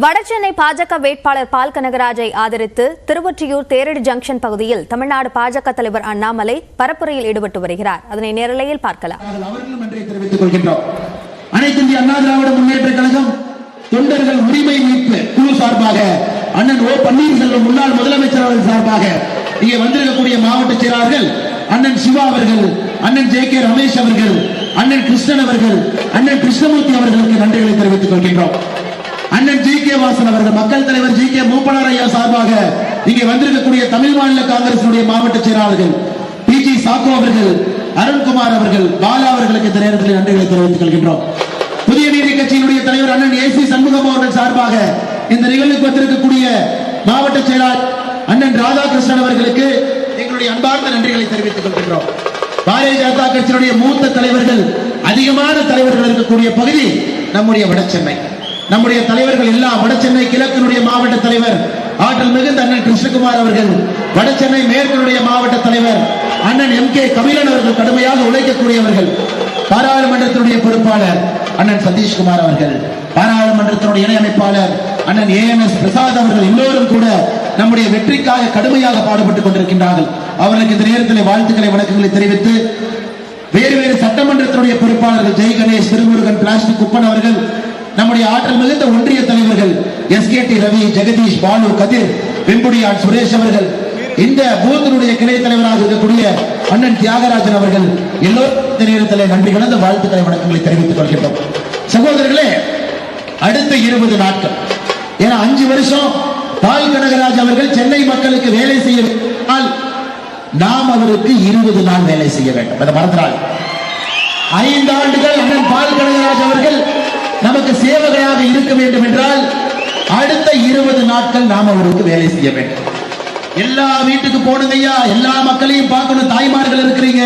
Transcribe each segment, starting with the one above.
வடசென்னை பாஜக வேட்பாளர் பால் கனகராஜை ஆதரித்து திருவொற்றியூர் தேரடி ஜங்ஷன் பகுதியில் தமிழ்நாடு பாஜக தலைவர் அண்ணாமலை பரப்புரையில் ஈடுபட்டு வருகிறார். அதனை நேரலையில் பார்க்கலாம். அனைத்து இந்திய அண்ணா திராவிட முன்னேற்ற கழகம் தொண்டர்கள் உரிமை மீட்பு குழு சார்பாக அண்ணன் ஓ பன்னீர்செல்வம் முன்னாள் முதலமைச்சர் அவர்கள் சார்பாக இங்கே வந்திருக்கக்கூடிய மாவட்ட செயலாளர்கள் அண்ணன் சிவா அவர்கள், அண்ணன் ஜே கே ரமேஷ் அவர்கள், அண்ணன் கிருஷ்ணன் அவர்கள், அண்ணன் கிருஷ்ணமூர்த்தி அவர்களுக்கு நன்றிகளை தெரிவித்துக் கொள்கின்றோம். அண்ணன் ஜி கே வாசன் அவர்கள், மக்கள் தலைவர் ஜி கே மூப்பனார் ஐயா சார்பாக இங்கே வந்திருக்கக்கூடிய தமிழ் மாநில காங்கிரஸ் மாவட்ட செயலாளர்கள் பி ஜி சாக்கோ அவர்கள், அருண்குமார் அவர்கள், பாலா அவர்களுக்கு இந்த நேரத்தில் நன்றிகளை தெரிவித்துக் கொள்கின்றோம். புதிய நீதி கட்சியினுடைய தலைவர் அண்ணன் ஏ சி சண்முகம் அவர்கள் சார்பாக இந்த நிகழ்வுக்கு வந்திருக்கக்கூடிய மாவட்ட செயலாளர் அண்ணன் ராதாகிருஷ்ணன் அவர்களுக்கு எங்களுடைய அன்பார்ந்த நன்றிகளை தெரிவித்துக் கொள்கின்றோம். பாரதிய ஜனதா கட்சியினுடைய மூத்த தலைவர்கள், அதிகமான தலைவர்கள் இருக்கக்கூடிய பகுதி நம்முடைய வடசென்னை. நம்முடைய தலைவர்கள் எல்லாம் வடசென்னை கிழக்கினுடைய மாவட்ட தலைவர் ஆற்றல் மிகுந்த அண்ணன் கிருஷ்ணகுமார் அவர்கள், வடசென்னை மேற்கினுடைய மாவட்ட தலைவர் அண்ணன் எம் கே கபிலன் அவர்கள் கடுமையாக உழைக்கக்கூடியவர்கள், பாராளுமன்றத்தினுடைய பொறுப்பாளர் அண்ணன் சதீஷ்குமார் அவர்கள், பாராளுமன்றத்தினுடைய இணையமைப்பாளர் அண்ணன் ஏஎம்எஸ் பிரசாத் அவர்கள் எல்லோரும் கூட நம்முடைய வெற்றிக்காக கடுமையாக பாடுபட்டுக் கொண்டிருக்கின்றார்கள். அவர்களுக்கு இந்த நேரத்தில் வாழ்த்துக்களை வணக்கங்களை தெரிவித்து வேறு வேறு சட்டமன்றத்தினுடைய பொறுப்பாளர்கள் ஜெய் கணேஷ், திருமுருகன், பிளாஸ்டிக் குப்பன் அவர்கள், நம்முடைய ஆற்றல் மிகுந்த ஒன்றிய தலைவர்கள் S K D Ravi, Jagadish, Balu, Kathir, Vembudiyan, Suresh அவர்கள், இந்த பூத்தினுடைய கிளை தலைவராக இருக்கக்கூடிய அண்ணன் தியாகராஜன் அவர்கள் எல்லோரும் இந்த நேரத்தில் நன்றி கலந்த வாழ்த்துக்களை வணக்கங்களை தெரிவித்துக் கொள்கின்றோம். சகோதரர்களே, அடுத்த 20 நாட்கள், ஏன்னா 5 வருஷம் பால் கனகராஜ் அவர்கள் சென்னை மக்களுக்கு வேலை செய்ய வேண்டால் நாம் அவருக்கு 20 நாள் வேலை செய்ய வேண்டும். அதை மறந்துடாது. 5 ஆண்டுகள் அண்ணன் பால் கனகராஜ் அவர்கள் நமக்கு சேவகராக இருக்க வேண்டும் என்றால் அடுத்த 20 நாட்கள் நாம் அவருக்கு வேலை செய்ய வேண்டும். எல்லா வீட்டுக்கு போடுங்கய்யா, எல்லா மக்களையும் பார்க்கணும், தாய்மார்கள் இருக்கிறீங்க,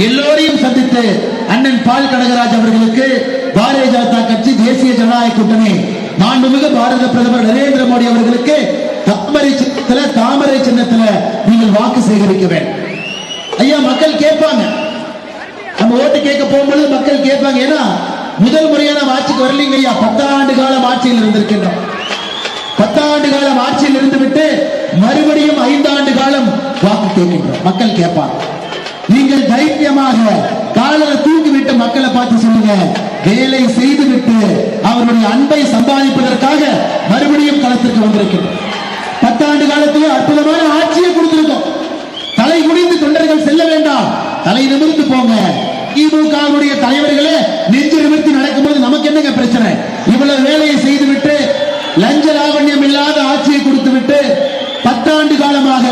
எல்லோரையும் சந்தித்து அண்ணன் பால் கனகராஜ் அவர்களுக்கு பாரதிய ஜனதா கட்சி, தேசிய ஜனநாயக கூட்டணி, மாண்புமிகு பாரத பிரதமர் நரேந்திர மோடி அவர்களுக்கு தாமரை சின்னத்துல நீங்கள் வாக்கு சேகரிக்க வேண்டும். ஐயா, மக்கள் கேட்பாங்க, நம்ம ஓட்டு கேட்க போகும்போது மக்கள் கேட்பாங்க. ஏன்னா முதல் முறையான ஆட்சிக்கு வரலீங்க ஐயா, 10 ஆண்டு காலம் ஆட்சியில் இருந்திருக்கின்றோம். 10 ஆண்டு காலம் ஆட்சியில் இருந்துவிட்டு மறுபடியும் 5 ஆண்டு காலம் வாக்கு கேட்கின்றோம். மக்கள் கேட்பாங்க. நீங்கள் தைரியமாக காலரை தூக்கிவிட்டு மக்களை பார்த்து சொல்லுங்க, வேலை செய்துவிட்டு அவருடைய அன்பை சம்பாதிப்பதற்காக மறுபடியும் களத்திற்கு வந்திருக்கின்றோம். 10 ஆண்டு காலத்திலே அற்புதமான ஆட்சியை கொடுத்திருக்கோம். தலை குனிந்து தொண்டர்கள் செல்ல வேண்டாம், தலை நிமிர்ந்து போங்க. திமுகவுடைய தலைவர்களே நெஞ்சு நிமிர்த்தி நடக்கும்போது நமக்கு என்னங்க பிரச்சனை? இவ்வளவு வேலையை செய்துவிட்டு லஞ்ச லாவண்யம் இல்லாத ஆட்சியை கொடுத்துவிட்டு 10 ஆண்டு காலமாக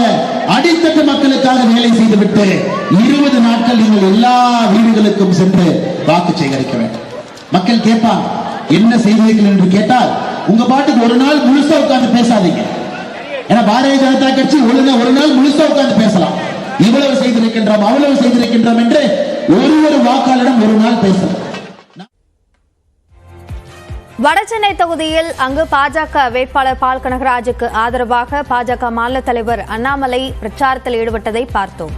அடித்தட்டு மக்களுக்காக வேலை செய்துவிட்டு 20 நாட்கள் நீங்கள் எல்லா வீடுகளுக்கும் சென்று வாக்கு சேகரிக்க வேண்டும். மக்கள் கேட்பாங்க, என்ன செய்வீர்கள் என்று கேட்டால் உங்க பாட்டுக்கு ஒரு நாள் முழுசா உட்கார்ந்து பேசாதீங்க. ஏன்னா பாரதிய ஜனதா கட்சி ஒரு நாள் முழுசா உட்கார்ந்து பேசலாம். இவ்வளவு செய்திருக்கின்றோம், அவ்வளவு செய்திருக்கின்றோம் என்று ஒரு வாக்காளரிடம் ஒரு நாள் பேசலாம். வடசென்னை தொகுதியில் அங்கு பாஜக வேட்பாளர் பால் கனகராஜுக்கு ஆதரவாக பாஜக மாநில தலைவர் அண்ணாமலை பிரச்சாரத்தில் ஈடுபட்டதை பார்த்தோம்.